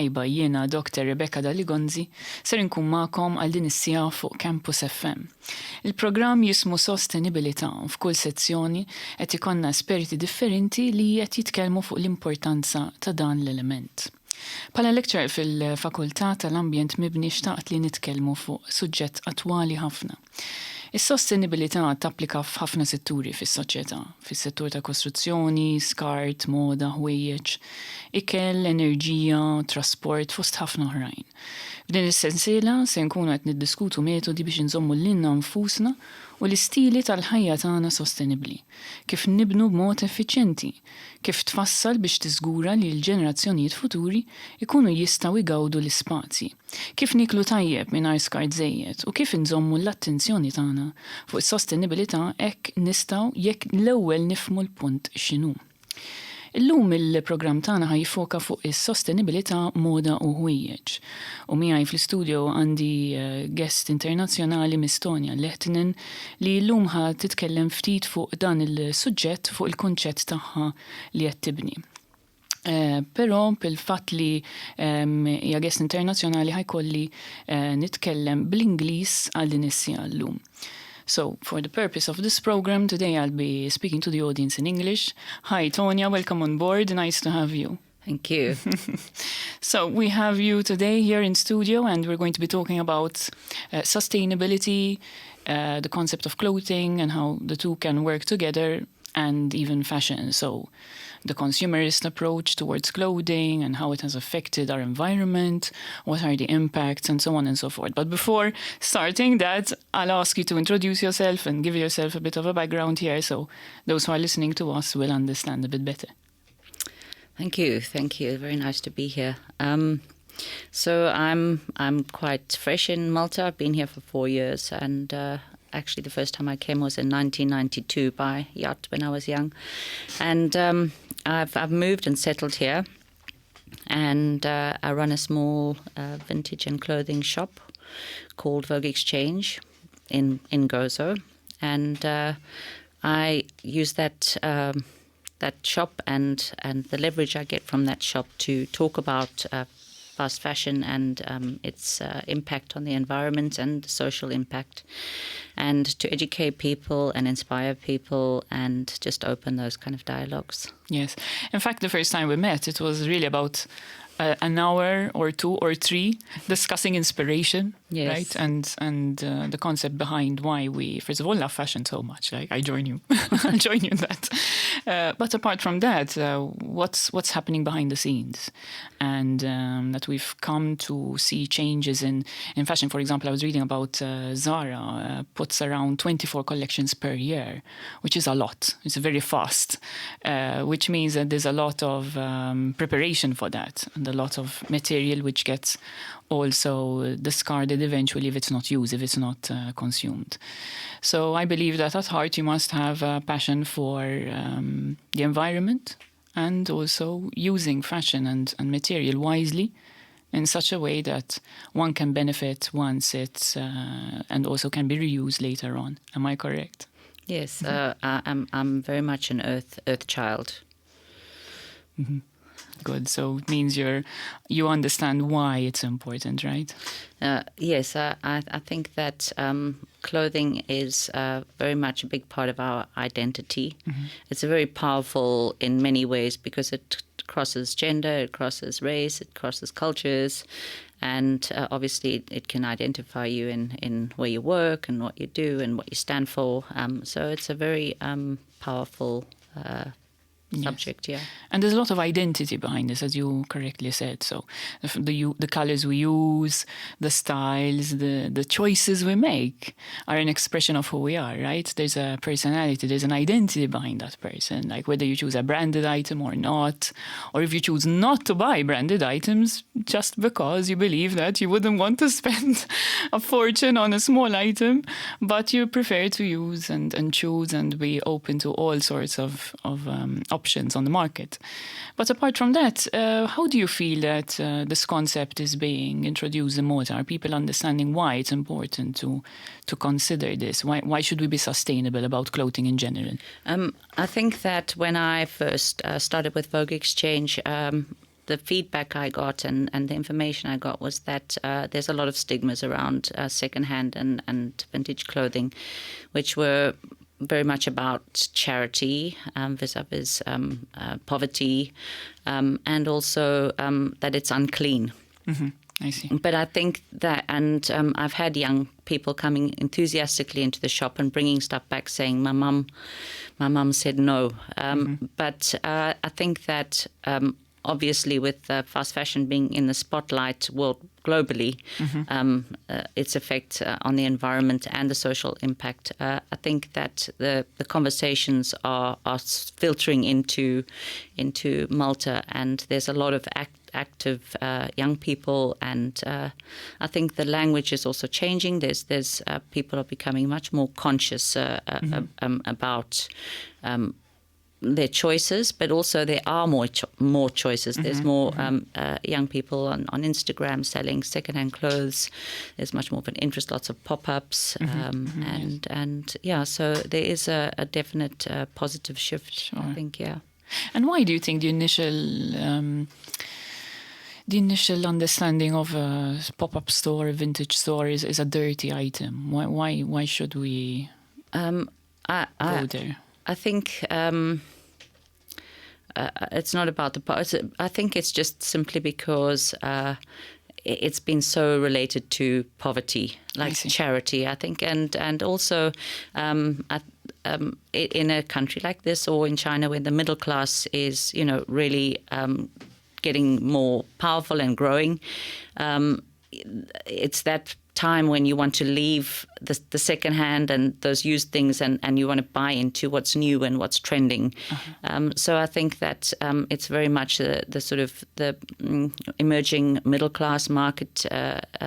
tajba, jiena Dr. Rebecca Daligonzi, ser inkun magħkom għal din is-sija fuq Campus FM. Il-programm jismu Sostenibilità u f'kull sezzjoni qed ikonna esperti differenti li qed jitkellmu fuq l-importanza ta' dan l-element. Pala lecturer fil-Fakultà tal-Ambjent Mibni xtaqt li nitkellmu fuq suġġett attwali ħafna. Is-sostenibilità tapplika f'ħafna setturi fis-soċjetà, fis-settur ta' kostruzzjoni, skart, moda, ħwejjeġ, ikel, enerġija, trasport, fost ħafna oħrajn. F'din is-sensiela se nkunu qed niddiskutu metodi biex inżommu lilna nfusna u l-istili tal-ħajja tagħna sostenibbli, kif nibnu b'mod effiċjenti, kif tfassal biex tiżgura li l-ġenerazzjonijiet futuri ikunu jistgħu jgawdu l-ispazji, kif niklu tajjeb mingħajr skart żejjed u kif inżommu l-attenzjoni tagħna fuq is-sostenibilità hekk nistgħu jekk l-ewwel nifhmu l-punt x'inhu. Illum il-programm tagħna ħajfoka fuq is-sostenibilità moda u ħwejjeġ. U miegħi fl-istudio għandi guest internazzjonali Miss Tonya Lehtinen li llum ħa titkellem ftit fuq dan il-suġġett fuq il-kunċett tagħha li qed tibni. Però bil-fatt li hija guest internazzjonali ħajkolli nitkellem bl-Ingliż għal din is-sija llum. So, for the purpose of this program, today I'll be speaking to the audience in English. Hi, Tonya, welcome on board. Nice to have you. Thank you. So, we have you today here in studio, and we're going to be talking about sustainability, the concept of clothing, and how the two can work together, and even fashion. So, the consumerist approach towards clothing and how it has affected our environment, what are the impacts, and so on and so forth. But before starting that, I'll ask you to introduce yourself and give yourself a bit of a background here so those who are listening to us will understand a bit better. Thank you. Thank you. Very nice to be here. So I'm quite fresh in Malta. I've been here for 4 years, and actually the first time I came was in 1992 by yacht when I was young. And I've moved and settled here, and I run a small vintage and clothing shop called Vogue Exchange in Gozo, and I use that shop and the leverage I get from that shop to talk about fast fashion and its impact on the environment and social impact, and to educate people and inspire people and just open those kind of dialogues. Yes. In fact, the first time we met, it was really about an hour or 2 or 3 discussing inspiration, Yes. right? And the concept behind why we, first of all, love fashion so much. Like, I join you. I'll join you in that. But apart from that, what's happening behind the scenes? And that we've come to see changes in fashion. For example, I was reading about Zara puts around 24 collections per year, which is a lot. It's very fast, which means that there's a lot of preparation for that, and a lot of material which gets also discarded eventually if it's not used, if it's not consumed. So I believe that at heart you must have a passion for the environment and also using fashion and material wisely in such a way that one can benefit once it's and also can be reused later on. Am I correct? Yes, I'm very much an earth child. Mm-hmm. Good. So it means you understand why it's important, right? Yes, I think that clothing is very much a big part of our identity. Mm-hmm. It's very powerful in many ways because it crosses gender, it crosses race, it crosses cultures, and obviously it can identify you in where you work and what you do and what you stand for. So it's a very powerful subject, yes. Yeah. And there's a lot of identity behind this, as you correctly said. So the colors we use, the styles, the choices we make are an expression of who we are, right? There's a personality, there's an identity behind that person, like whether you choose a branded item or not, or if you choose not to buy branded items just because you believe that you wouldn't want to spend a fortune on a small item, but you prefer to use and choose and be open to all sorts of options on the market. But apart from that, how do you feel that this concept is being introduced in Malta? Are people understanding why it's important to consider this? Why should we be sustainable about clothing in general? I think that when I first started with Vogue Exchange, the feedback I got and the information I got was that there's a lot of stigmas around secondhand and vintage clothing, which were very much about charity vis-a-vis poverty, and also that it's unclean. Mm-hmm. I see. But I think that, and I've had young people coming enthusiastically into the shop and bringing stuff back saying, my mum said no. But I think that obviously with fast fashion being in the spotlight world globally, its effect on the environment and the social impact, I think that the conversations are filtering into Malta, and there's a lot of active young people, and I think the language is also changing. There's people are becoming much more conscious about their choices, but also there are more choices. There's more young people on Instagram selling secondhand clothes. There's much more of an interest, lots of pop-ups, and yeah, so there is a definite positive shift. Sure. I think, yeah. And why do you think the initial understanding of a pop-up store, a vintage store, is a dirty item? Why should we go there? I think it's not about the. I think it's just simply because it's been so related to poverty, like charity. I think, and also in a country like this or in China, where the middle class is, really getting more powerful and growing. It's that time when you want to leave the second hand and those used things and you want to buy into what's new and what's trending. So I think that it's very much the sort of the emerging middle class market has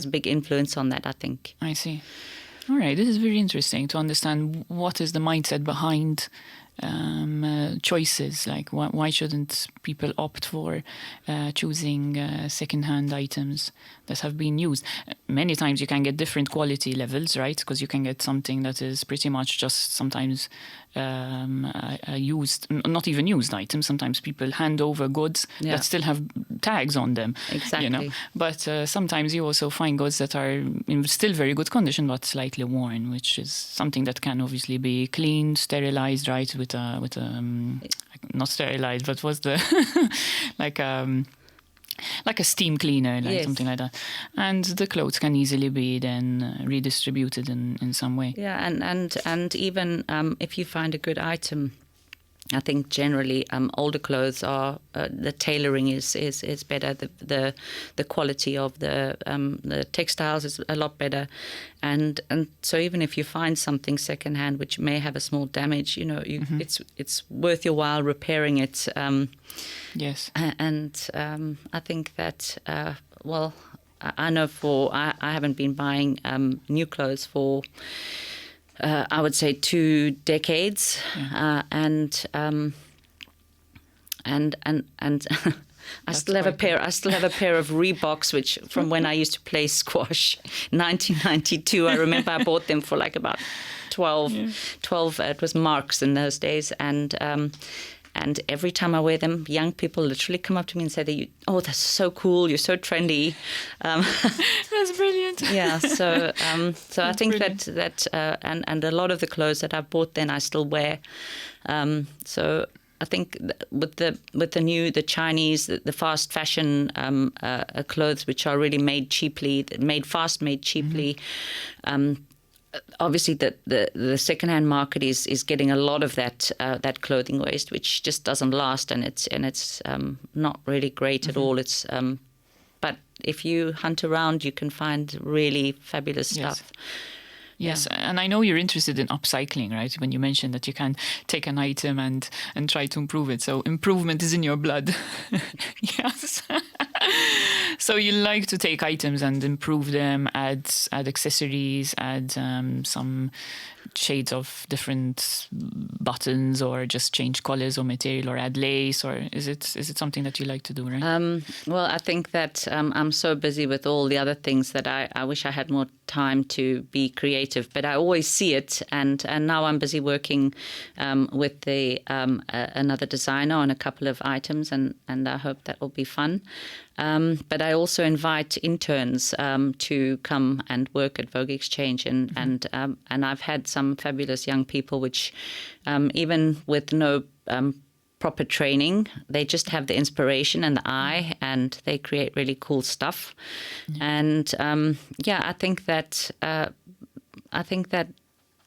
a big influence on that, I think. I see. All right, this is very interesting to understand what is the mindset behind choices. Like, why shouldn't people opt for choosing second-hand items that have been used? Many times you can get different quality levels, right? Because you can get something that is pretty much just sometimes a used, not even used item. Sometimes people hand over goods that still have tags on them. Exactly. But sometimes you also find goods that are in still very good condition but slightly worn, which is something that can obviously be cleaned, sterilized, right? With a not sterilized, but what's the like a steam cleaner, something like that. And the clothes can easily be then redistributed in some way. Yeah, and even if you find a good item, I think generally older clothes are the tailoring is better. The quality of the textiles is a lot better, and so even if you find something secondhand which may have a small damage, it's worth your while repairing it. Yes, and I think that I know I haven't been buying new clothes for. I would say 2 decades, and I still have a pair. I still have a pair of Reeboks, which from when I used to play squash, 1992. I remember I bought them for like about 12. It was marks in those days, and every time I wear them, young people literally come up to me and say, that's so cool, you're so trendy. That's brilliant. Yeah, so I think brilliant. that and a lot of the clothes that I bought then I still wear. So I think with the Chinese, the fast fashion clothes, which are really made cheaply, made cheaply. Obviously, the secondhand market is getting a lot of that clothing waste, which just doesn't last, and it's not really great at all. It's but if you hunt around, you can find really fabulous stuff. Yes, and I know you're interested in upcycling, right? When you mentioned that you can take an item and try to improve it. So improvement is in your blood. Yes. So you like to take items and improve them, add accessories, add some shades of different buttons, or just change colors or material, or add lace, or is it something that you like to do, right? Well, I think that I'm so busy with all the other things that I wish I had more time to be creative, but I always see it, and now I'm busy working with another designer on a couple of items, and I hope that will be fun. But I also invite interns to come and work at Vogue Exchange, and I've had some fabulous young people, which even with no proper training, they just have the inspiration and the eye, and they create really cool stuff. And I think that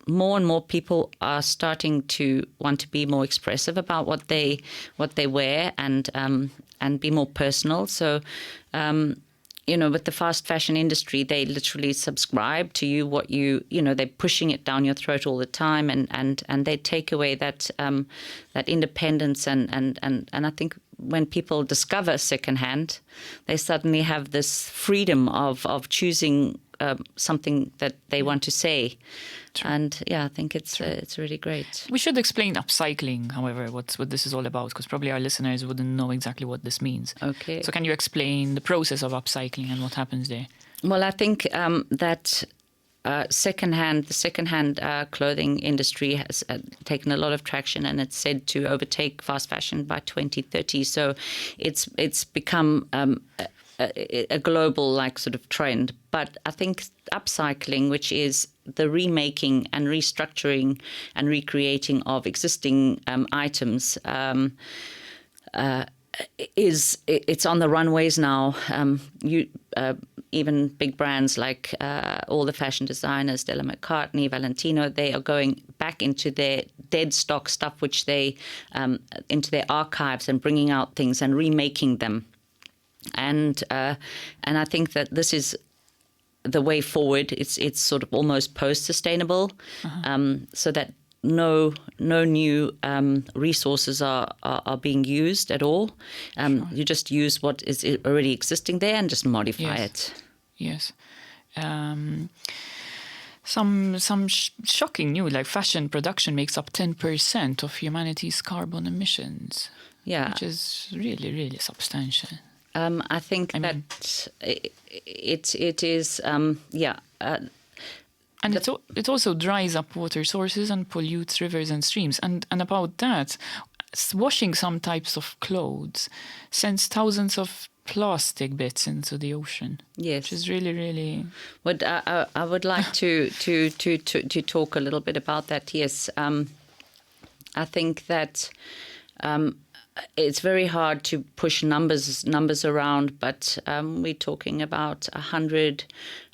more and more people are starting to want to be more expressive about what they wear, and be more personal. So, with the fast fashion industry, they literally subscribe to you, they're pushing it down your throat all the time, and they take away that independence, and I think when people discover secondhand, they suddenly have this freedom of choosing something that they want to say. True. And I think it's really great. We should explain upcycling, however, what this is all about, because probably our listeners wouldn't know exactly what this means. Okay. So can you explain the process of upcycling and what happens there? Well, I think that the secondhand clothing industry has taken a lot of traction, and it's said to overtake fast fashion by 2030. So it's become a global sort of trend. But I think upcycling, which is the remaking and restructuring and recreating of existing items, it's on the runways now. Even big brands like all the fashion designers, Stella McCartney, Valentino, they are going back into their dead stock stuff, which they into their archives, and bringing out things and remaking them. And I think that this is the way forward. It's sort of almost post-sustainable, so that no new resources are being used at all. Sure. You just use what is already existing there and just modify it. Yes. Some shocking news, like fashion production makes up 10% of humanity's carbon emissions. Yeah, which is really, really substantial. I think it is. And it also dries up water sources and pollutes rivers and streams. And about that, washing some types of clothes sends thousands of plastic bits into the ocean. Yes, which is really, really. But I would like to talk a little bit about that. Yes, I think that. It's very hard to push numbers around, but we're talking about 100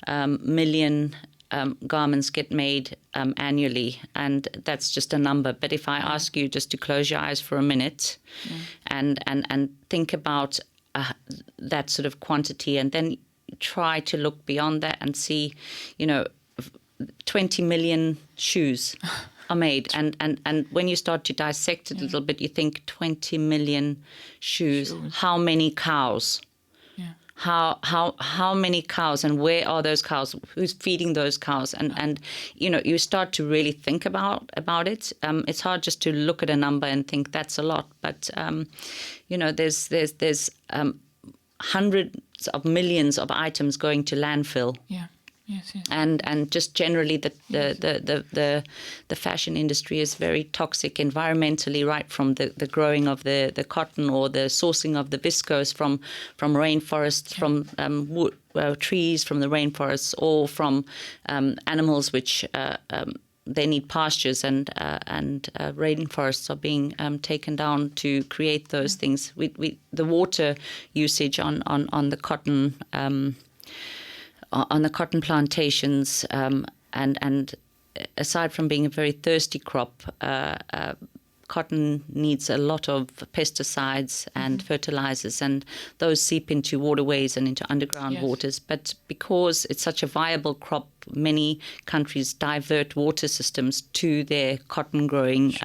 million garments get made annually, and that's just a number. But if I ask you just to close your eyes for a minute and think about that sort of quantity, and then try to look beyond that and see, 20 million shoes are made, and when you start to dissect it a little bit, you think 20 million shoes. How many cows? Yeah. How many cows, and where are those cows? Who's feeding those cows? And you start to really think about it. It's hard just to look at a number and think that's a lot, but there's hundreds of millions of items going to landfill. Yeah. Yes. And just generally the fashion industry is very toxic environmentally, right from the growing of the cotton, or the sourcing of the viscose from rainforests, from trees from the rainforests, or from animals which they need pastures, and rainforests are being taken down to create those things. The water usage on the cotton. On the cotton plantations, and aside from being a very thirsty crop, cotton needs a lot of pesticides and fertilizers, and those seep into waterways and into underground waters. But because it's such a viable crop, many countries divert water systems to their cotton growing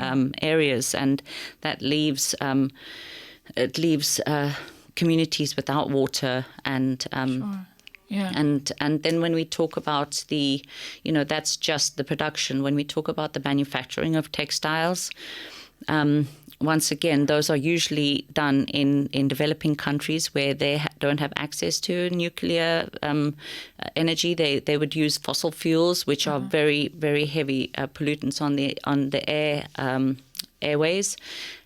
areas, and that leaves communities without water and Sure. Yeah. and then when we talk about the, that's just the production. When we talk about the manufacturing of textiles, once again, those are usually done in developing countries where they don't have access to nuclear energy. They would use fossil fuels, which are very, very heavy pollutants on the airways,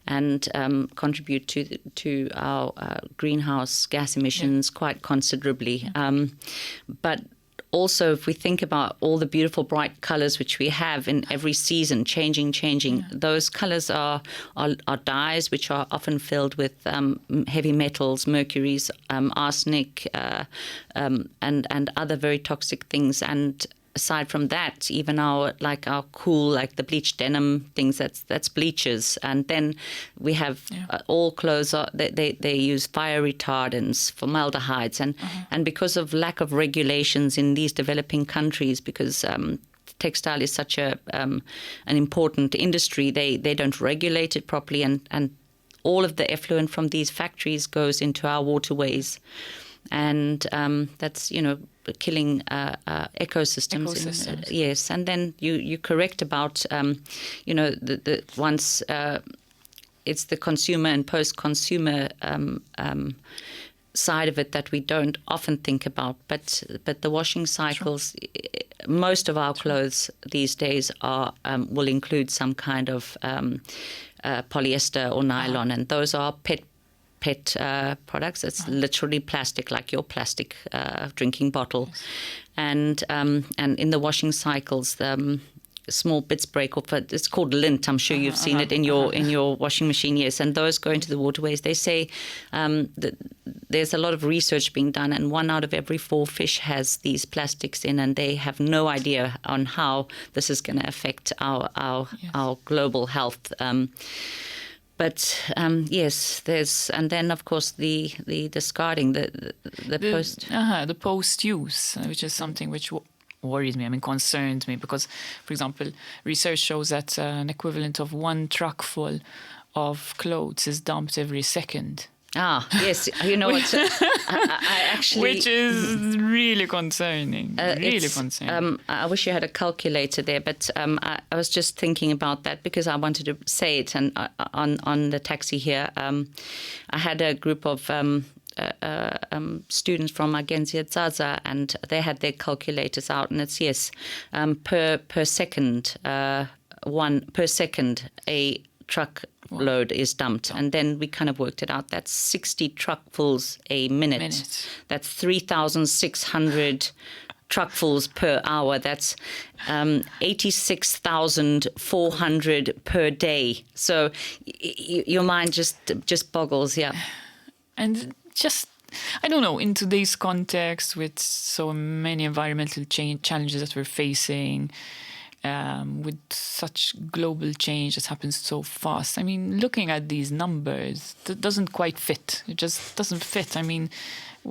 and contribute to our greenhouse gas emissions quite considerably. But also, if we think about all the beautiful bright colours which we have in every season, changing, those colours are dyes which are often filled with heavy metals, mercuries, arsenic, and other very toxic things. And aside from that, even our cool, like the bleached denim things, that's bleachers. And then we have all clothes they use fire retardants, formaldehydes, and because of lack of regulations in these developing countries, because textile is such an important industry, they don't regulate it properly, and all of the effluent from these factories goes into our waterways. And that's, killing ecosystems. Yes, and then you're correct about, the once it's the consumer and post-consumer side of it that we don't often think about. But the washing cycles, most of our clothes these days will include some kind of polyester or nylon, and those are PET products. It's literally plastic, like your plastic drinking bottle. And in the washing cycles, small bits break off. It's called lint. I'm sure you've seen it in your washing machine. Yes, and those go into the waterways. They say that there's a lot of research being done, and 1 out of every 4 fish has these plastics in, and they have no idea on how this is going to affect our global health. But yes, and then of course the discarding, the post-use, which is something which worries me. Concerns me, because, for example, research shows that an equivalent of 1 truck full of clothes is dumped every second. Yes, what? I actually, which is really concerning. Concerning. I wish you had a calculator there, but I was just thinking about that because I wanted to say it. And on the taxi here, I had a group of students from Agenzia Zaza, and they had their calculators out, and it's per second, a truck load is dumped. And then we kind of worked it out. That's 60 truckfuls a minute. That's 3,600 truckfuls per hour. That's 86,400 per day. So your mind just boggles, And just, I don't know, in today's context with so many environmental challenges that we're facing, with such global change that happens so fast. Looking at these numbers, that doesn't quite fit. It just doesn't fit.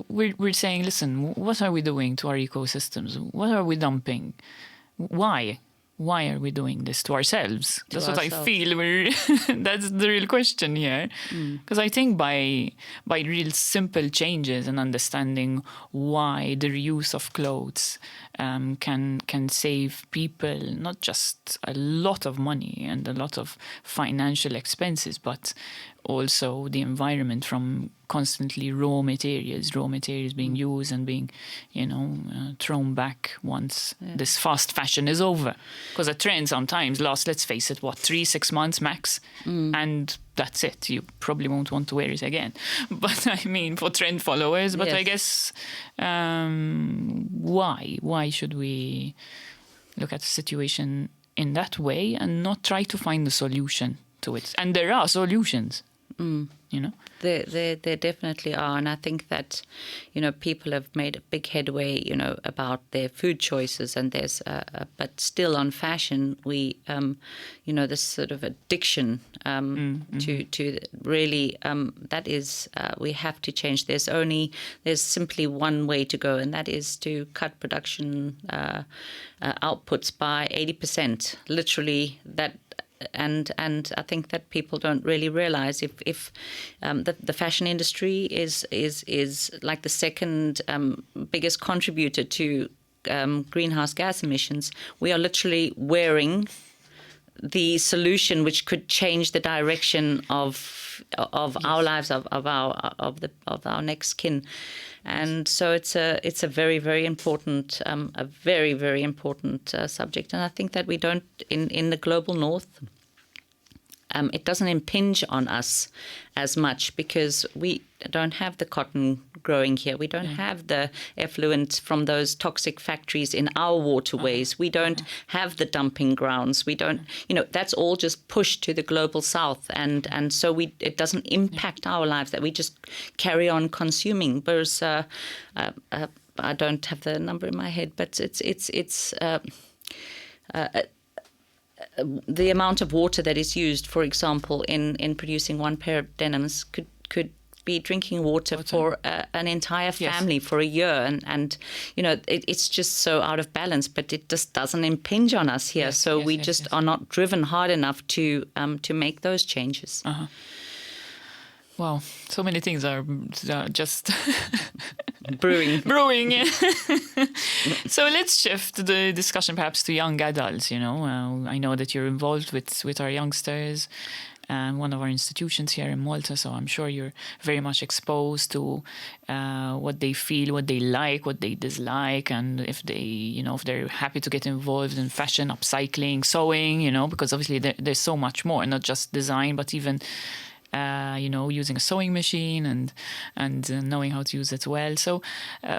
We're saying, listen, what are we doing to our ecosystems? What are we dumping? Why? Why are we doing this to ourselves? That's what I feel. That's the real question here. Because I think by real simple changes and understanding why the reuse of clothes can save people not just a lot of money and a lot of financial expenses, but also the environment from constantly raw materials being used and being, thrown back once this fast fashion is over. Because a trend sometimes lasts, let's face it, 3-6 months max, and that's it. You probably won't want to wear it again. But for trend followers. But I guess why should we look at the situation in that way and not try to find a solution to it? And there are solutions. There definitely are, and I think that people have made a big headway about their food choices, and there's but still on fashion we this sort of addiction to really that is we have to change. There's simply one way to go, and that is to cut production outputs by 80%. Literally, that and I think that people don't really realize if the fashion industry is like the second biggest contributor to greenhouse gas emissions. We are literally wearing the solution which could change the direction of our lives, of our next kin. And so it's a very, very important subject. And I think that we don't in the global north. It doesn't impinge on us as much because we don't have the cotton growing here. We don't have the effluent from those toxic factories in our waterways. We don't have the dumping grounds. We don't, that's all just pushed to the global south. And so it doesn't impact our lives, that we just carry on consuming. Whereas I don't have the number in my head, but it's the amount of water that is used, for example, in producing one pair of denims could be drinking water for an entire family for a year. And it's just so out of balance, but it just doesn't impinge on us here. We are not driven hard enough to make those changes. Uh-huh. Wow, so many things are just brewing. Yeah. So let's shift the discussion perhaps to young adults. I know that you're involved with our youngsters, one of our institutions here in Malta. So I'm sure you're very much exposed to what they feel, what they like, what they dislike, and if they're happy to get involved in fashion, upcycling, sewing. Because obviously there's so much more, not just design, but even using a sewing machine and knowing how to use it well. So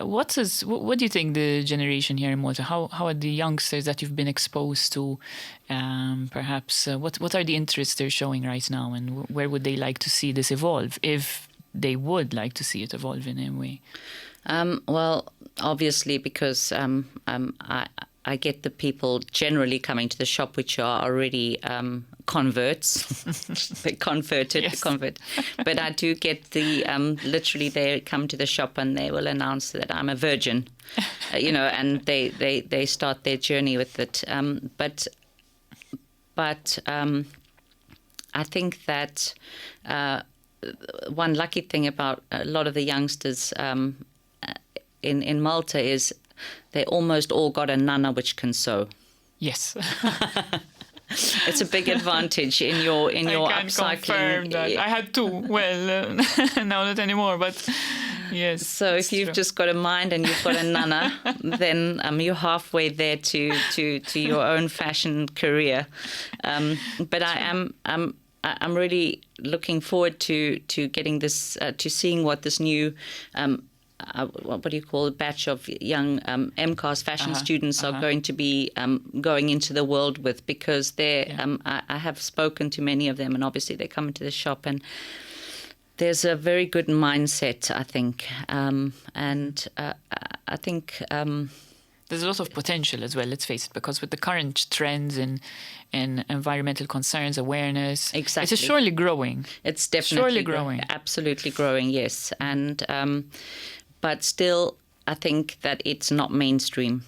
what do you think the generation here in Malta, how are the youngsters that you've been exposed to, perhaps, what are the interests they're showing right now, and where would they like to see this evolve, if they would like to see it evolve in any way? Well, obviously, because I get the people generally coming to the shop which are already converts. They converted. But I do get the literally they come to the shop and they will announce that I'm a virgin, and they start their journey with it. But I think that one lucky thing about a lot of the youngsters in Malta is they almost all got a nana which can sew. Yes. It's a big advantage in your upcycling. I can confirm that. I had two. Well, now not anymore, but yes. So if you've just got a mind and you've got a nana, then you're halfway there to your own fashion career. But I'm really looking forward to getting this, to seeing what this new what do you call a batch of young MCAS fashion students are going to be going into the world with, because I have spoken to many of them, and obviously they come into the shop and there's a very good mindset, I think, and I think there's a lot of potential as well, let's face it, because with the current trends in environmental concerns, awareness, exactly, it is surely growing. It's definitely growing. Absolutely growing, yes. And but still, I think that it's not mainstream.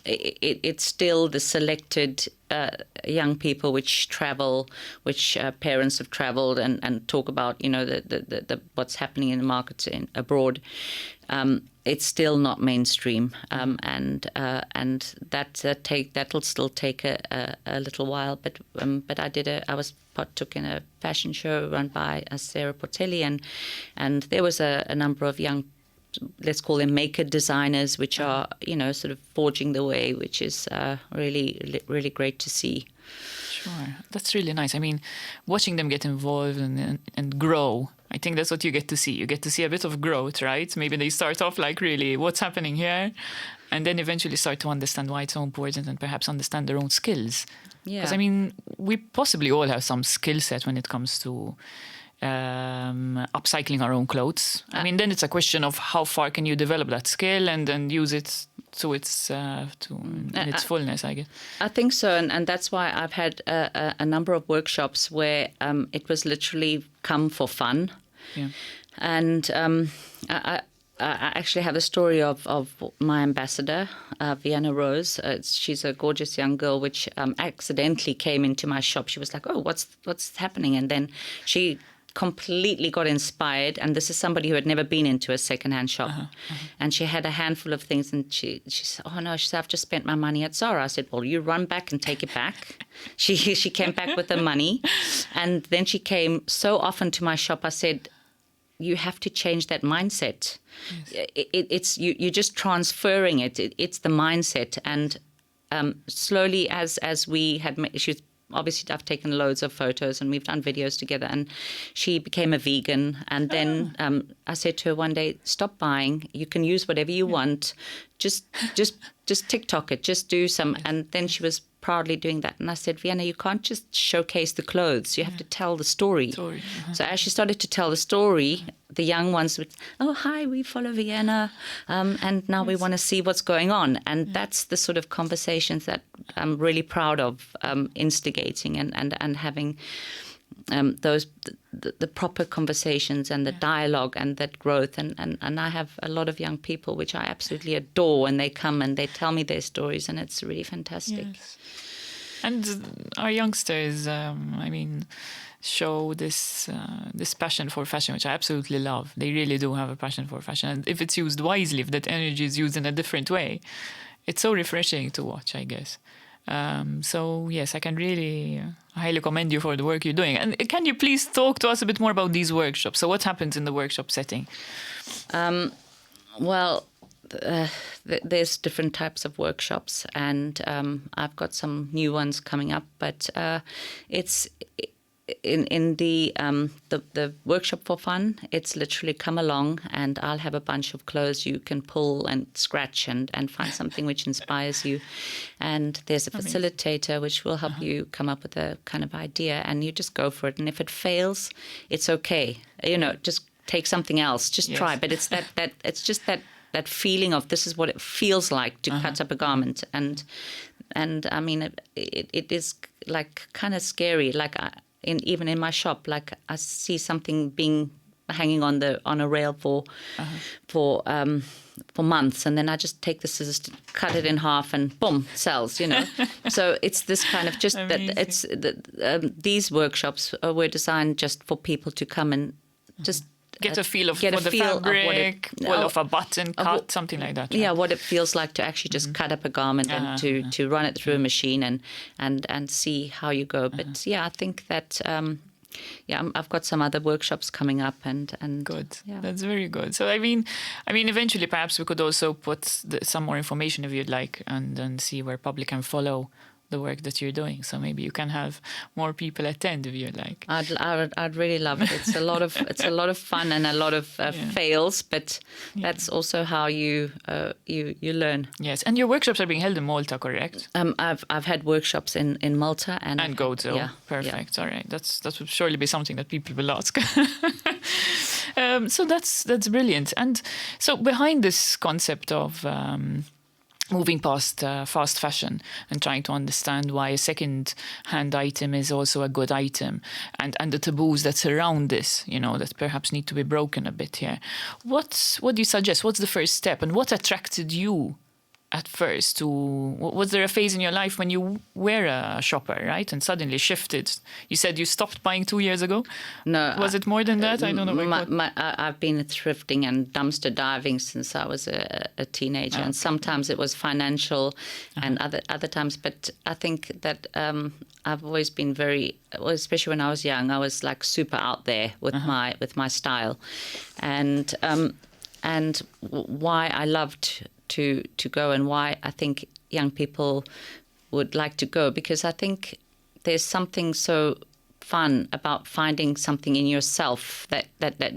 It's still the selected young people which travel, which parents have travelled and talk about, the what's happening in the markets abroad. It's still not mainstream, and that'll still take a little while. But I partook in a fashion show run by Sarah Portelli, and there was a number of young, let's call them maker designers, which are, sort of forging the way, which is really, really great to see. Sure. That's really nice. I mean, watching them get involved and grow, I think that's what you get to see. You get to see a bit of growth, right? Maybe they start off like, really, what's happening here? And then eventually start to understand why it's so important and perhaps understand their own skills. Yeah. Because, I mean, we possibly all have some skill set when it comes to upcycling our own clothes. I mean, then it's a question of how far can you develop that skill and use it to its in its fullness, I guess. I think so, and that's why I've had a number of workshops where it was literally come for fun. Yeah. And I actually have a story of my ambassador, Vienna Rose. She's a gorgeous young girl, which accidentally came into my shop. She was like, "Oh, what's happening?" And then she completely got inspired. And this is somebody who had never been into a secondhand shop. And she had a handful of things, and she said, "Oh no," she said, "I've just spent my money at Zara." I said, "Well, you run back and take it back." She came back with the money, and then she came so often to my shop. I said, "You have to change that mindset." Yes. It's you're just transferring it. It's the mindset, and slowly as we had, she's obviously, I've taken loads of photos and we've done videos together, and she became a vegan. And then I said to her one day, "Stop buying. You can use whatever you want. Just TikTok it. Just do some." Yes. And then she was proudly doing that. And I said, "Vienna, you can't just showcase the clothes. You have to tell the story." So as she started to tell the story, the young ones would, "Oh, hi, we follow Vienna, and now we want to see what's going on." And that's the sort of conversations that I'm really proud of instigating and having the proper conversations and the dialogue and that growth. And I have a lot of young people, which I absolutely adore, and they come and they tell me their stories, and it's really fantastic. Yes. And our youngsters, show this passion for fashion, which I absolutely love. They really do have a passion for fashion. And if it's used wisely, if that energy is used in a different way, it's so refreshing to watch, I guess. So, yes, I can really highly commend you for the work you're doing. And can you please talk to us a bit more about these workshops? So what happens in the workshop setting? There's different types of workshops, and I've got some new ones coming up, but it's in the workshop for fun. It's literally come along and I'll have a bunch of clothes you can pull and scratch and find something which inspires you. And there's a facilitator which will help you come up with a kind of idea, and you just go for it. And if it fails, it's okay. Just take something else, just try. But it's it's just that feeling of this is what it feels like to cut up a garment. And I mean, it is like kind of scary. Like even in my shop, like I see something being hanging on a rail for months, and then I just take the scissors to cut it in half, and boom, sells. So it's this kind of just that it's these workshops were designed just for people to come and just get a feel of the fabric, of a button cut, something like that. Yeah, what it feels like to actually just cut up a garment and to run it through a machine and see how you go. But yeah, I think that I've got some other workshops coming up and good. Yeah. That's very good. So I mean, eventually perhaps we could also put some more information if you'd like, and then see where public can follow the work that you're doing. So maybe you can have more people attend if you'd like. I'd really love it. It's a lot of fun and a lot of fails, but that's also how you learn. Yes, and your workshops are being held in Malta, correct? I've had workshops in Malta and Gozo. Yeah, perfect. Yeah. All right, that would surely be something that people will ask. So that's brilliant. And so behind this concept of moving past fast fashion and trying to understand why a second-hand item is also a good item, and the taboos that surround this, that perhaps need to be broken a bit here. What do you suggest? What's the first step, and what attracted you at first to? Was there a phase in your life when you were a shopper, right, and suddenly shifted? You said you stopped buying 2 years ago. No, was it more than that? I don't know. I've been thrifting and dumpster diving since I was a teenager, and sometimes it was financial, and other times. But I think that I've always been especially when I was young, I was like super out there with my style, and why I loved to go, and why I think young people would like to go, because I think there's something so fun about finding something in yourself that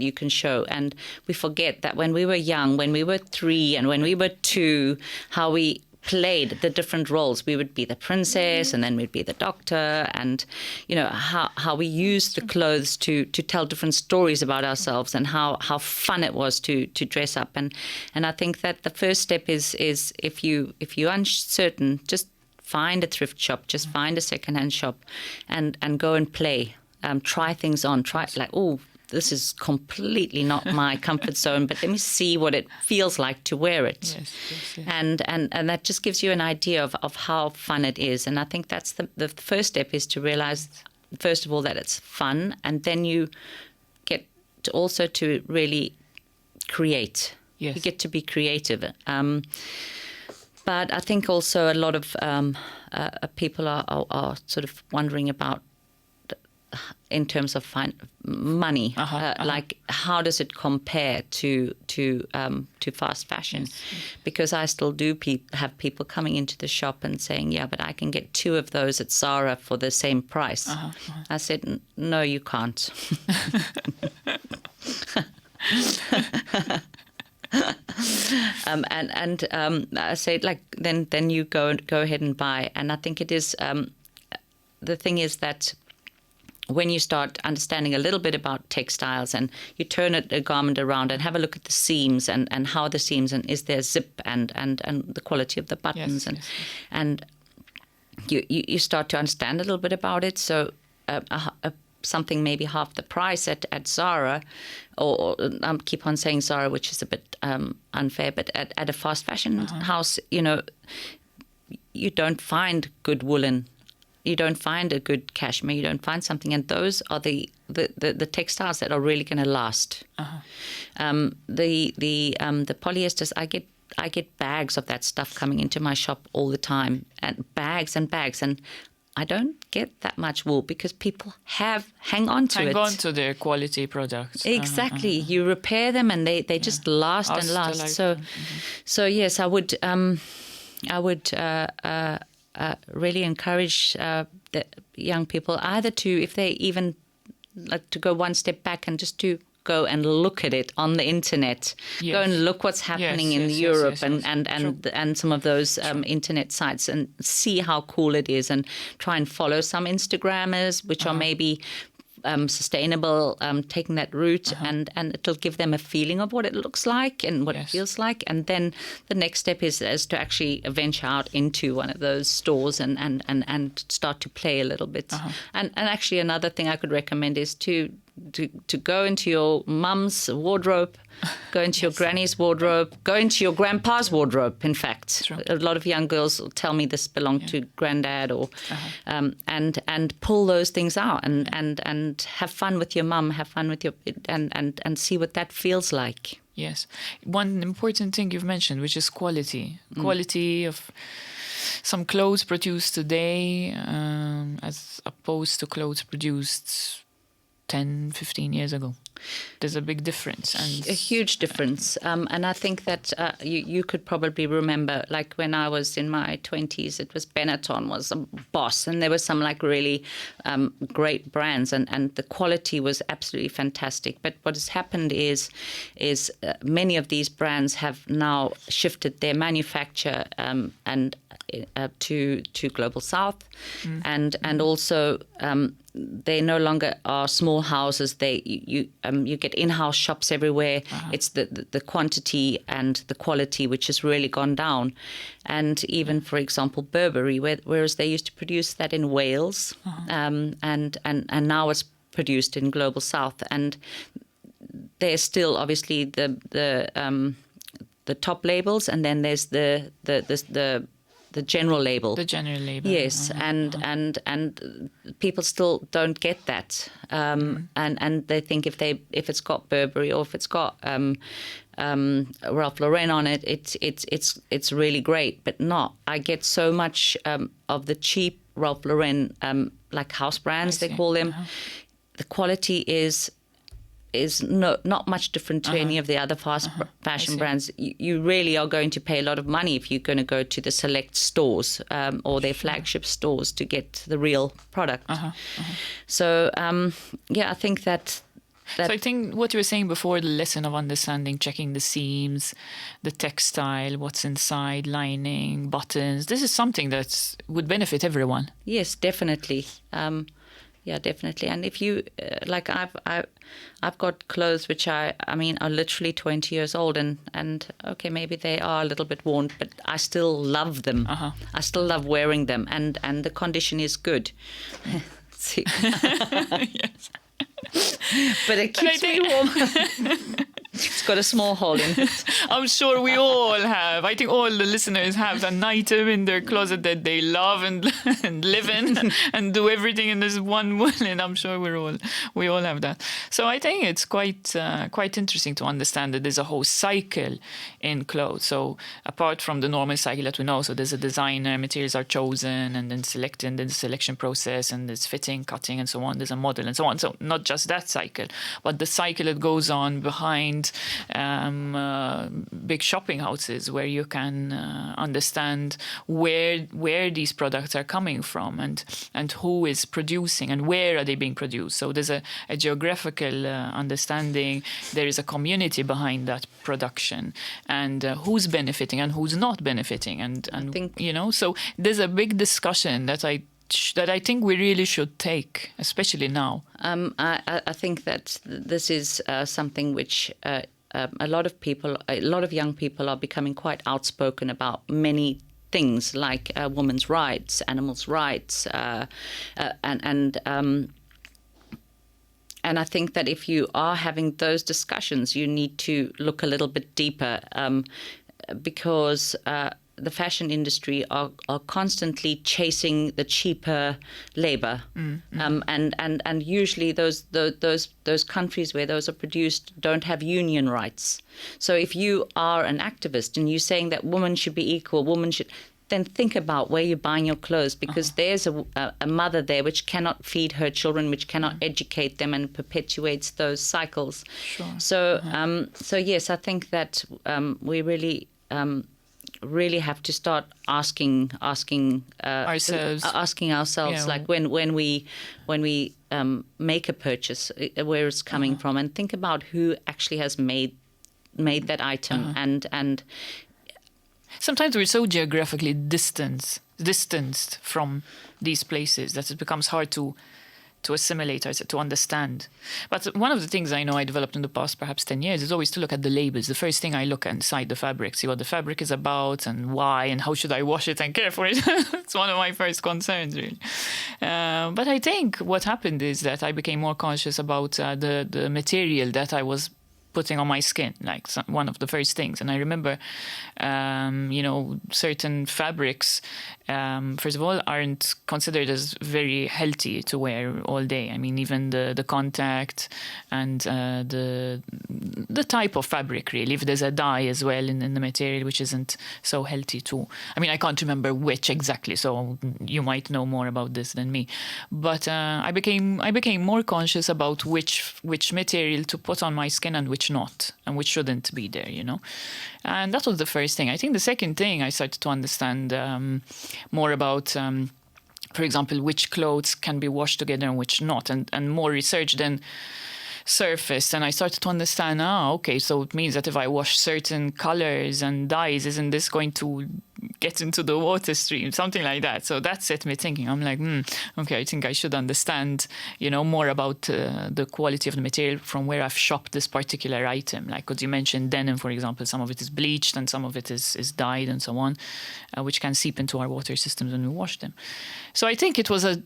you can show. And we forget that when we were young, when we were 3 and when we were 2, how we played the different roles. We would be the princess, and then we'd be the doctor, and how we used the clothes to tell different stories about ourselves, and how fun it was to dress up. And I think that the first step is if you're uncertain, just find a thrift shop, just find a secondhand shop, and go and play. Try things on. Try like, this is completely not my comfort zone, but let me see what it feels like to wear it. Yes, yes. And that just gives you an idea of how fun it is. And I think that's the first step, is to realize, first of all, that it's fun, and then you get also to really create. Yes. You get to be creative. But I think also a lot of people are sort of wondering about, in terms of money, like how does it compare to fast fashion? Yes. Because I still do have people coming into the shop and saying, yeah, but I can get 2 of those at Zara for the same price. I said, no, you can't. I said, like, then you go ahead and buy. And I think it is the thing is that when you start understanding a little bit about textiles, and you turn a garment around and have a look at the seams and how the seams, and is there zip and the quality of the buttons, and you start to understand a little bit about it. So something maybe half the price at Zara, or I keep on saying Zara, which is a bit unfair, but at a fast fashion house, you don't find good woolen. You don't find a good cashmere. You don't find something, and those are the textiles that are really going to last. The polyesters, I get bags of that stuff coming into my shop all the time, and bags, and I don't get that much wool because people hang on to it. Hang on to their quality products. Exactly. You repair them, and they just last and last. So yes, I would really encourage the young people either to, if they even like to go one step back and just to go and look at it on the internet. Yes. Go and look what's happening in Europe and some of those internet sites, and see how cool it is, and try and follow some Instagrammers which are maybe sustainable, taking that route, and it'll give them a feeling of what it looks like and what it feels like. And then the next step is to actually venture out into one of those stores and start to play a little bit. And actually another thing I could recommend is to go into your mum's wardrobe, go into your granny's wardrobe, go into your grandpa's wardrobe. In fact, a lot of young girls will tell me this belonged to granddad, or and pull those things out and have fun with your mum, have fun with your and see what that feels like. Yes, one important thing you've mentioned, which is quality of some clothes produced today, as opposed to clothes produced 10, 15 years ago. There's a big difference. And a huge difference. And I think that you could probably remember, like when I was in my 20s, it was Benetton was a boss, and there were some like really great brands, and the quality was absolutely fantastic. But what has happened is many of these brands have now shifted their manufacture and to Global South, and also they no longer are small houses. You get in-house shops everywhere. It's the quantity and the quality which has really gone down. And even, for example, Burberry, whereas they used to produce that in Wales, and now it's produced in Global South. And there's still obviously the top labels, and then there's the general label. The general label. Yes, and people still don't get that, and they think if it's got Burberry, or if it's got Ralph Lauren on it, it's really great. But not. I get so much of the cheap Ralph Lauren, like house brands they call them. The quality is not much different to any of the other fast fashion brands. You really are going to pay a lot of money if you're going to go to the select stores or their flagship stores to get the real product. So, I think that... So I think what you were saying before, the lesson of understanding, checking the seams, the textile, what's inside, lining, buttons, this is something that would benefit everyone. Yes, definitely. Yeah, definitely. And if you like, I've got clothes which are literally 20 years old, and okay, maybe they are a little bit worn, but I still love them. I still love wearing them, and the condition is good. Yes. But it keeps me warm. It's got a small hole in it. I'm sure we all have. I think all the listeners have an item in their closet that they love and live in and do everything in this one and I'm sure we all have that. So I think it's quite interesting to understand that there's a whole cycle in clothes. So apart from the normal cycle that we know, so there's a designer, materials are chosen and then selected, and then the selection process, and there's fitting, cutting, and so on. There's a model and so on. So not just that cycle, but the cycle that goes on behind big shopping houses, where you can understand where these products are coming from and who is producing and where are they being produced. So there's a geographical understanding. There is a community behind that production, and who's benefiting and who's not benefiting, and I think, so there's a big discussion that I think we really should take, especially now. I think that this is something which a lot of young people are becoming quite outspoken about many things, like women's rights, animals' rights, and I think that if you are having those discussions, you need to look a little bit deeper, because the fashion industry are constantly chasing the cheaper labor, and usually those countries where those are produced don't have union rights. So if you are an activist and you're saying that women should be equal, then think about where you're buying your clothes, because there's a mother there which cannot feed her children, which cannot educate them, and perpetuates those cycles. Sure. So yes, I think that we really have to start asking ourselves, like when we make a purchase, where it's coming from, and think about who actually has made that item, and sometimes we're so geographically distanced from these places that it becomes hard to assimilate, to understand. But one of the things I know I developed in the past perhaps 10 years is always to look at the labels. The first thing I look inside the fabric, see what the fabric is about and why and how should I wash it and care for it. It's one of my first concerns, really. But I think what happened is that I became more conscious about the material that I was putting on my skin, like one of the first things. And I remember, certain fabrics, first of all, aren't considered as very healthy to wear all day. I mean, even the contact and the type of fabric, really. If there's a dye as well in the material, which isn't so healthy too. I mean, I can't remember which exactly, so you might know more about this than me. But I became more conscious about which material to put on my skin and which not, and which shouldn't be there, And that was the first thing. I think the second thing, I started to understand more about, for example, which clothes can be washed together and which not, and more research then surfaced, and I started to understand, okay, so it means that if I wash certain colors and dyes, isn't this going to get into the water stream, something like that. So that set me thinking. I'm like, okay, I think I should understand, more about the quality of the material from where I've shopped this particular item. Like, because you mentioned denim, for example, some of it is bleached and some of it is dyed and so on, which can seep into our water systems when we wash them. So I think it was a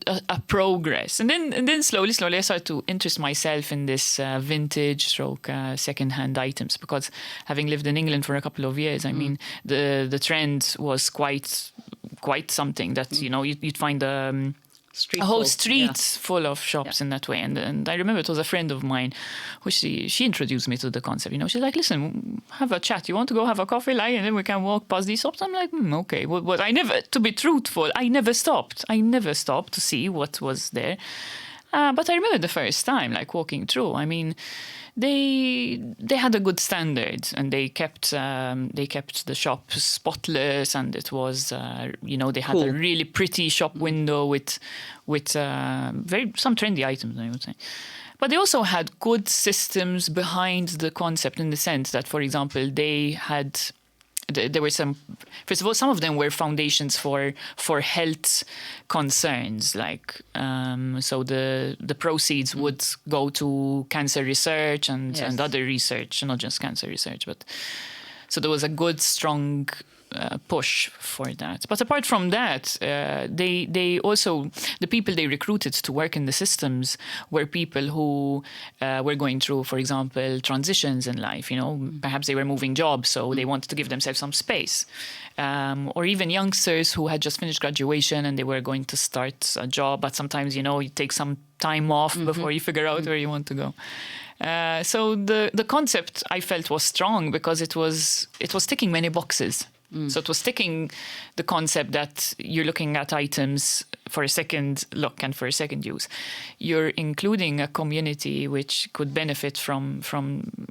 progress. And then slowly I started to interest myself in this vintage second-hand items, because having lived in England for a couple of years, I mean, the trend was quite something that, you'd find a whole street full of shops in that way. And I remember it was a friend of mine who she introduced me to the concept. She's like, listen, have a chat. You want to go have a coffee, and then we can walk past these shops? I'm like, okay. But I never, to be truthful, I never stopped to see what was there. But I remember the first time, walking through, I mean, they had a good standard, and they kept the shop spotless, and it was they had a really pretty shop window with some trendy items, I would say. But they also had good systems behind the concept, in the sense that, for example, there were some of them were foundations for health concerns, so the proceeds would go to cancer research and other research, not just cancer research, but so there was a good, strong push for that. But apart from that, they also, the people they recruited to work in the systems were people who were going through, for example, transitions in life. You know, perhaps they were moving jobs, so they wanted to give themselves some space. Or even youngsters who had just finished graduation and they were going to start a job, but sometimes, you know, you take some time off before you figure out where you want to go. So the concept I felt was strong because it was ticking many boxes. So it was ticking the concept that you're looking at items for a second look and for a second use. You're including a community which could benefit from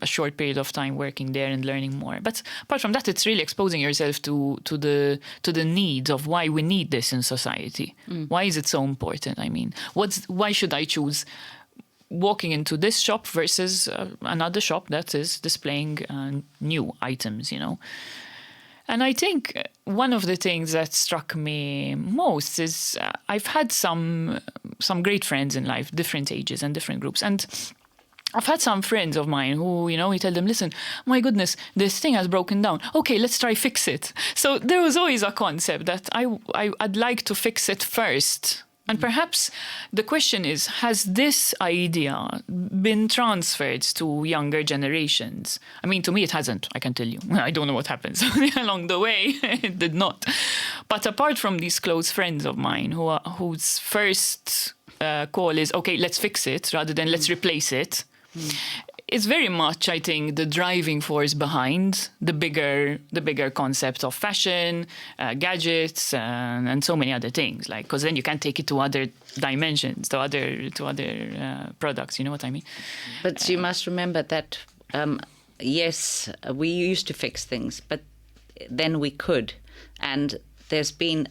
a short period of time working there and learning more. But apart from that, it's really exposing yourself to the needs of why we need this in society. Why is it so important? I mean, why should I choose walking into this shop versus another shop that is displaying new items, you know? And I think one of the things that struck me most is I've had some great friends in life, different ages and different groups. And I've had some friends of mine who, you know, you tell them, listen, my goodness, this thing has broken down. Okay, let's try fix it. So there was always a concept that I'd like to fix it first. And perhaps the question is, has this idea been transferred to younger generations? I mean, to me, it hasn't, I can tell you. I don't know what happens along the way. It did not. But apart from these close friends of mine whose first call is, okay, let's fix it rather than let's replace it, it's very much, I think, the driving force behind the bigger concept of fashion, gadgets, and so many other things. Like, because then you can take it to other dimensions, to other products. You know what I mean? But you must remember that yes, we used to fix things, but then we could, and there's been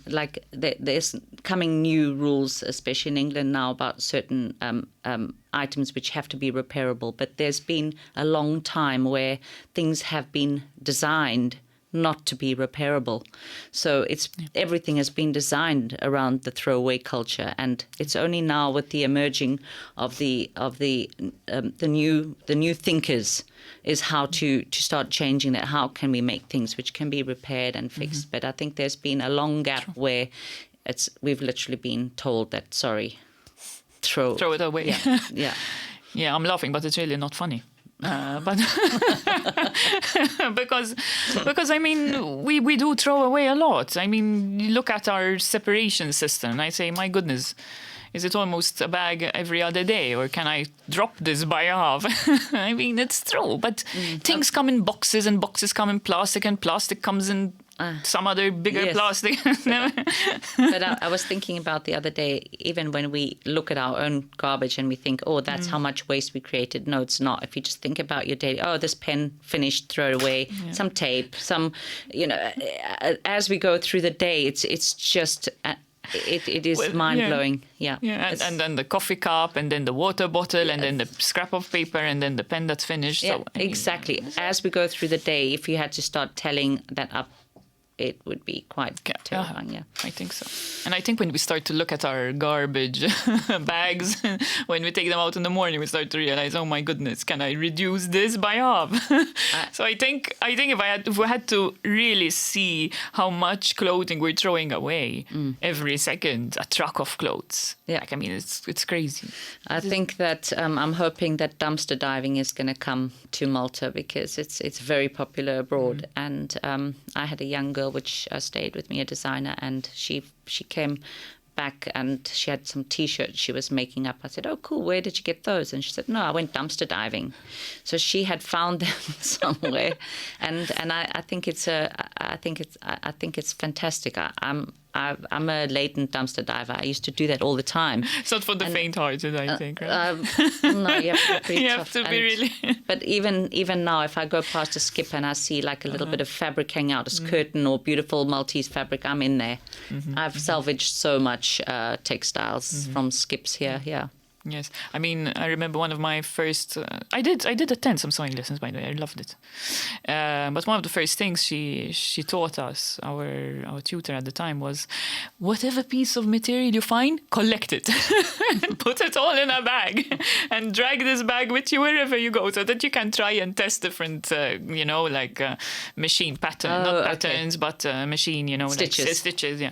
there's coming new rules, especially in England now, about certain items which have to be repairable. But there's been a long time where things have been designed not to be repairable. So everything has been designed around the throwaway culture, and it's only now with the emerging of the new thinkers is how to start changing that. How can we make things which can be repaired and fixed? But I think there's been a long gap where we've literally been told that, sorry, throw it away. Yeah. Yeah, I'm laughing, but it's really not funny. But because I mean we do throw away a lot. I mean, you look at our separation system and I say, my goodness, is it almost a bag every other day, or can I drop this by half? I mean, it's true, but things come in boxes and boxes come in plastic and plastic comes in some other bigger plastic. But I was thinking about the other day, even when we look at our own garbage and we think, oh, that's how much waste we created. No, it's not. If you just think about your daily, oh, this pen finished, throw it away, some tape, some, you know, as we go through the day, it's just... It is mind-blowing. Yeah. And then the coffee cup, and then the water bottle, and then the scrap of paper, and then the pen that's finished. Yeah, exactly. As we go through the day, if you had to start telling that up, it would be quite terrifying, yeah. I think so. And I think when we start to look at our garbage bags, when we take them out in the morning, we start to realize, oh my goodness, can I reduce this by half? So I think if we had to really see how much clothing we're throwing away every second, a truck of clothes. Yeah. Like, I mean, it's crazy. I think that I'm hoping that dumpster diving is going to come to Malta, because it's very popular abroad. And I had a young girl which stayed with me, a designer, and she came back and she had some T-shirts she was making up. I said, oh, cool, where did you get those? And she said, no, I went dumpster diving. So she had found them somewhere, and I think it's fantastic. I'm a latent dumpster diver. I used to do that all the time. It's not for the faint-hearted, I think, right? No, you have to be pretty you tough. have to be really... But even now, if I go past a skip and I see like a little bit of fabric hanging out, a curtain or beautiful Maltese fabric, I'm in there. I've salvaged so much textiles from skips here, Yes, I mean, I remember one of my first. I did attend some sewing lessons, by the way. I loved it. But one of the first things she taught us, our tutor at the time, was whatever piece of material you find, collect it, put it all in a bag, and drag this bag with you wherever you go, so that you can try and test different, machine patterns, but machine, stitches. like stitches, yeah.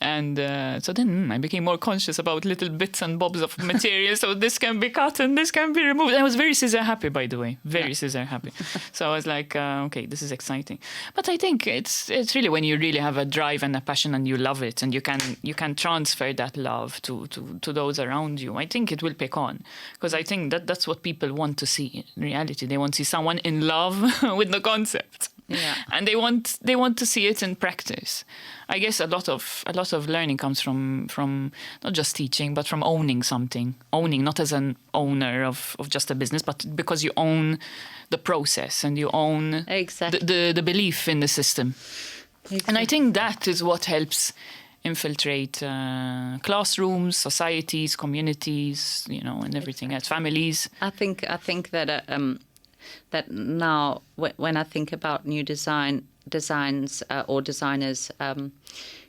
And so then I became more conscious about little bits and bobs of material. So this can be cut and this can be removed. I was very scissor happy, by the way, very scissor happy. So I was like, okay, this is exciting. But I think it's really when you really have a drive and a passion and you love it, and you can transfer that love to those around you. I think it will pick on, because I think that's what people want to see in reality. They want to see someone in love with the concept. Yeah. And they want to see it in practice. I guess a lot of learning comes from not just teaching, but from owning something. Owning, not as an owner of just a business, but because you own the process and you own the belief in the system. Exactly. And I think that is what helps infiltrate classrooms, societies, communities, and everything else, families. I think that that now when I think about new designs or designers,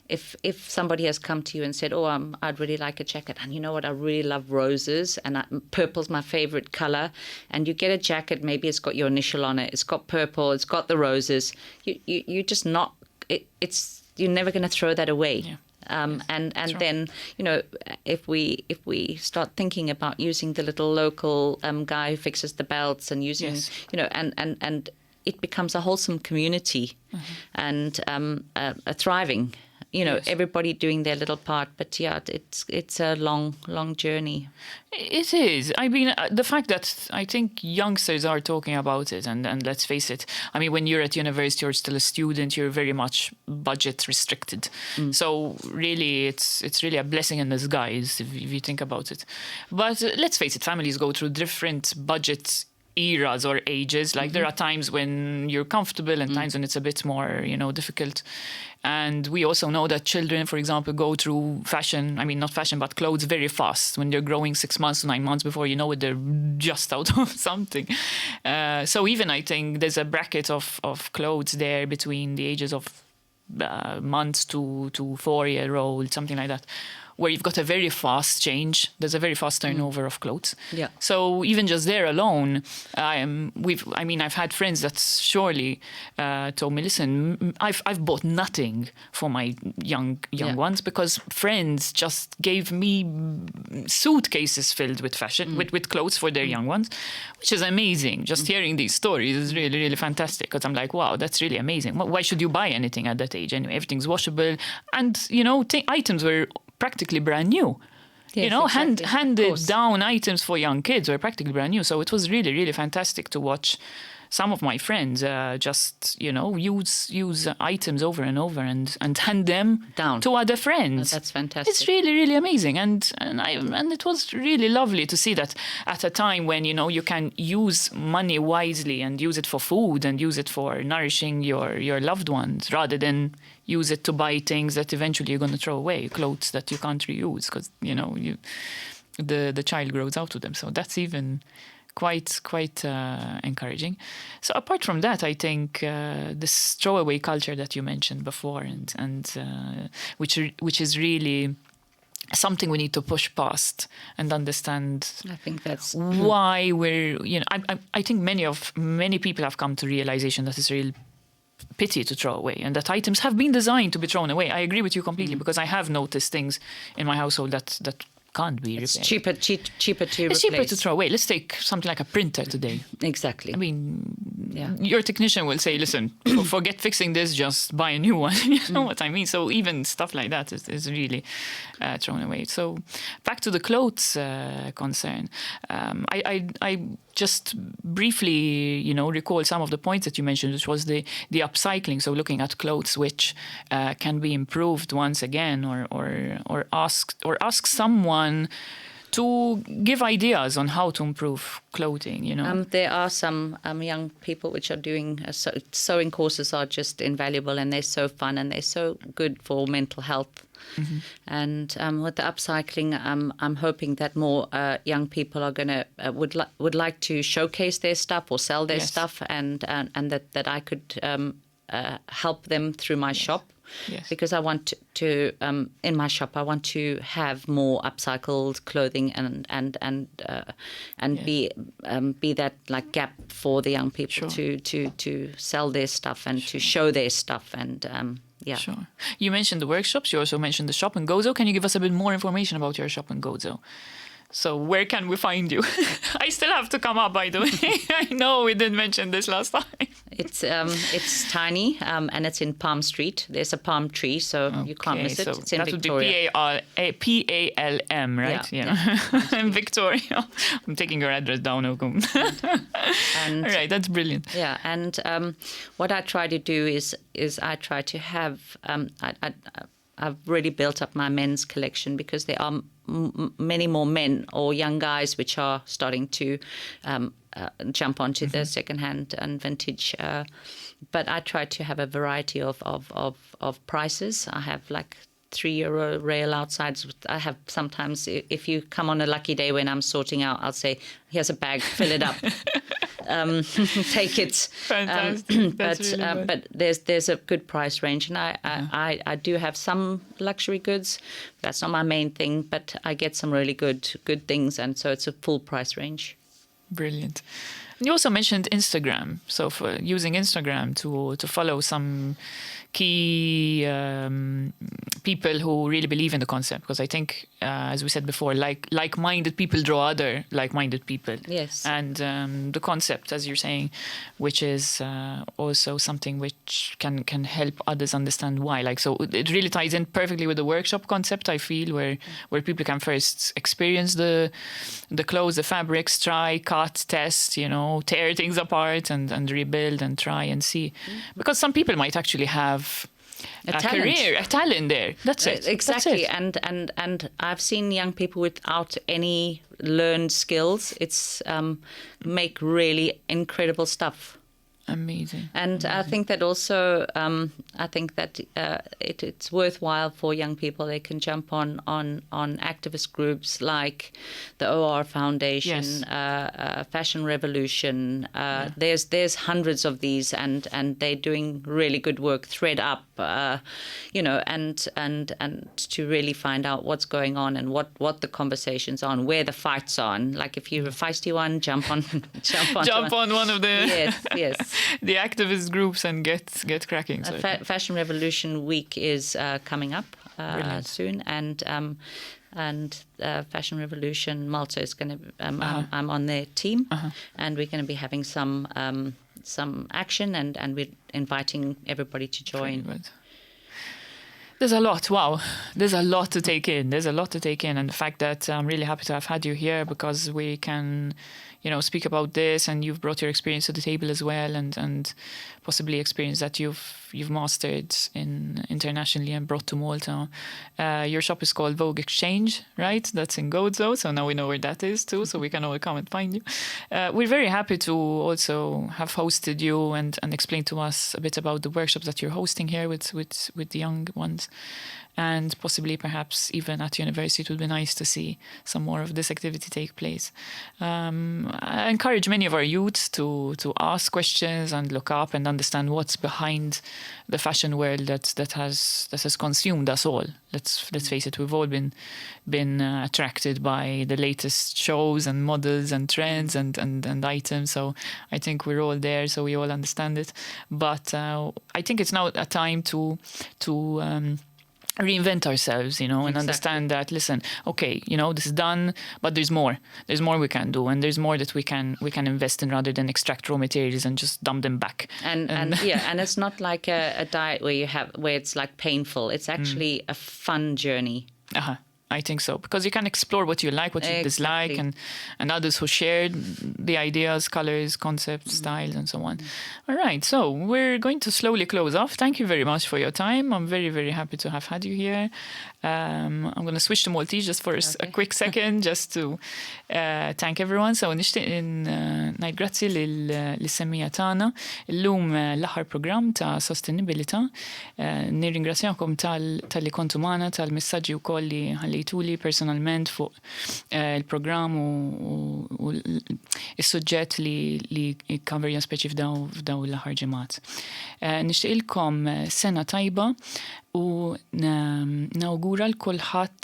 if somebody has come to you and said, I'd really like a jacket, and you know what, I really love roses, and purple's my favorite color, and you get a jacket, maybe it's got your initial on it, it's got purple, it's got the roses, you just not, you're never going to throw that away. Yeah. And then, if we start thinking about using the little local guy who fixes the belts and using, and it becomes a wholesome community and a thriving, everybody doing their little part. But yeah, it's a long journey. It is. I mean, the fact that I think youngsters are talking about it, and let's face it, I mean, when you're at university or still a student, you're very much budget restricted. So really, it's really a blessing in disguise if you think about it. But let's face it, families go through different budget eras or ages. Like there are times when you're comfortable and times when it's a bit more, difficult. And we also know that children, for example, go through fashion, I mean, not fashion, but clothes very fast. When they're growing 6 months to 9 months, before you know it, they're just out of something. So even I think there's a bracket of clothes there between the ages of months to 4-year-old, something like that, where you've got a very fast change. There's a very fast turnover of clothes. Yeah. So even just there alone, I've had friends that surely told me, listen, I've bought nothing for my young ones, because friends just gave me suitcases filled with fashion, with clothes for their young ones, which is amazing. Just hearing these stories is really, really fantastic, because I'm like, wow, that's really amazing. Why should you buy anything at that age anyway? Everything's washable. And, items were practically brand new. Yes, exactly. Handed down items for young kids were practically brand new. So it was really, really fantastic to watch some of my friends use items over and over and hand them down to other friends. Oh, that's fantastic. It's really, really amazing. And it was really lovely to see that at a time when, you can use money wisely and use it for food and use it for nourishing your loved ones, rather than use it to buy things that eventually you're going to throw away, clothes that you can't reuse because, the child grows out of them. So that's even quite encouraging. So apart from that, I think this throwaway culture that you mentioned before, and which is really something we need to push past and understand. I think that's why we're, I think many people have come to realization that it's real pity to throw away, and that items have been designed to be thrown away. I agree with you completely, because I have noticed things in my household that can't be repaired. It's cheaper to replace. It's cheaper to throw away. Let's take something like a printer today. Exactly. I mean, your technician will say, listen, forget fixing this, just buy a new one. You know what I mean? So even stuff like that is really thrown away. So back to the clothes concern. I just briefly, recall some of the points that you mentioned, which was the upcycling. So looking at clothes which can be improved once again, or ask someone to give ideas on how to improve clothing, you know? There are some young people which are doing sewing courses are just invaluable, and they're so fun and they're so good for mental health. And with the upcycling, I'm hoping that more young people are gonna would like to showcase their stuff or sell their stuff, and that I could help them through my shop. Yes. Because I want to in my shop I want to have more upcycled clothing and be that like gap for the young people to sell their stuff and to show their stuff and yeah. Sure. You mentioned the workshops. You also mentioned the shop in Gozo. Can you give us a bit more information about your shop in Gozo? So where can we find you? I still have to come up, by the way. I know we didn't mention this last time. It's tiny and it's in Palm Street. There's a palm tree, so you can't miss it. So it's in that Victoria. Would be Palm, right? Yeah. In Victoria. I'm taking your address down. And, all right, that's brilliant. Yeah, and what I try to do is I try to have I've really built up my men's collection because there are many more men or young guys which are starting to jump onto the secondhand and vintage. But I try to have a variety of prices. I have like €3 rail outsides. I have sometimes, if you come on a lucky day when I'm sorting out, I'll say, here's a bag, fill it up. Take it. Fantastic. But there's a good price range, and I do have some luxury goods. That's not my main thing, but I get some really good things, and so it's a full price range. Brilliant. And you also mentioned Instagram. So for using Instagram to follow some key people who really believe in the concept, because I think, as we said before, like-minded people draw other like-minded people. Yes. And the concept, as you're saying, which is also something which can help others understand why. Like, so it really ties in perfectly with the workshop concept, I feel, where people can first experience the clothes, the fabrics, try, cut, test, tear things apart and rebuild and try and see. Because some people might actually have a career, a talent there. That's it. Exactly. That's it. And I've seen young people without any learned skills. It's make really incredible stuff. Amazing. And I think that also, it's worthwhile for young people. They can jump on activist groups like the OR Foundation, Fashion Revolution. There's hundreds of these, and they're doing really good work. Thread Up, and to really find out what's going on and what the conversations are, and where the fights are. And like if you're a feisty one, jump on one of the yes. The activist groups and get cracking. So Fashion Revolution Week is coming up soon, and Fashion Revolution Malta is going to. I'm on their team, and we're going to be having some action, and we're inviting everybody to join. There's a lot. Wow. There's a lot to take in. And the fact that I'm really happy to have had you here, because we can, speak about this, and you've brought your experience to the table as well, and possibly experience that you've mastered internationally and brought to Malta. Your shop is called Vogue Exchange, right? That's in Gozo, so now we know where that is too, so we can all come and find you. We're very happy to also have hosted you and explain to us a bit about the workshops that you're hosting here with the young ones. And possibly, perhaps, even at university, it would be nice to see some more of this activity take place. I encourage many of our youths to ask questions and look up and understand what's behind the fashion world that has consumed us all. Let's face it, we've all been attracted by the latest shows and models and trends and items. So I think we're all there, so we all understand it. But I think it's now a time to reinvent ourselves, and understand that, listen, okay, this is done, but there's more we can do, and there's more that we can invest in, rather than extract raw materials and just dump them back. And it's not like a diet where it's like painful. It's actually a fun journey. I think so, because you can explore what you like, what you dislike, and others who shared the ideas, colors, concepts, styles, and so on. All right, so we're going to slowly close off. Thank you very much for your time. I'm very, very happy to have had you here. I'm going to switch to Maltese just for a quick second, just to thank everyone. So nishtiq ngħid grazzi lis-semmija tagħna. Illum l-aħħar programm ta' Sostenibilità. Nirringrazzjakom tal-li kontu magħna, tal-messaġġi wkoll li ħallejtuli personalment fuq il-programm u is-suġġett li jikkaverja speċi f'daw l-aħħar ġimgħat. Nixtieqilkom sena tajba u nawgura l-kulħadd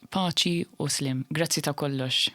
paċi u slim. Grazzi ta' kollox.